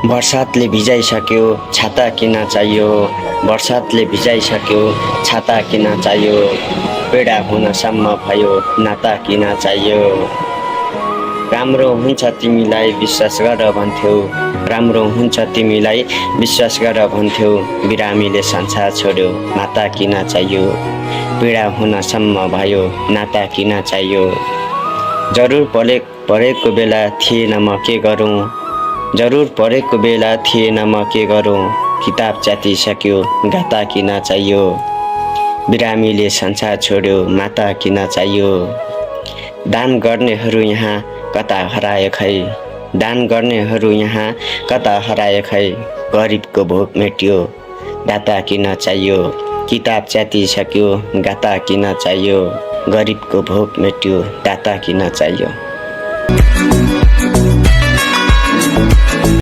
बर्सातले भिजाइसक्यो छाता किन चाहियो बर्सातले भिजाइसक्यो छाता किन चाहियो पीडा हुनसम्म भयो नाता किन चाहियो राम्रो हुन्छ तिमीलाई विश्वास गर भन्थ्यौ राम्रो हुन्छ तिमीलाई विश्वास गर भन्थ्यौ बिरामीले संसार छोड्यो नाता किन चाहियो पीडा हुनसम्म भयो नाता किन चाहियो जरुर परेको बेला थिएन म के गरौँ जरुर परेको बेला थिएन म के गरौँ किताब च्यातिसक्यो गाता किन चाहियो बिरामीले संसार छोड्यो माता किन चाहियो दान गर्नेहरू यहाँ कता हराए खै दान गर्नेहरू यहाँ कता हराए खै गरिबको भोक मेट्यो दाता किन चाहियो किताब च्यातिसक्यो गाता किन चाहियो गरिबको भोक मेट्यो दाता किन चाहियो।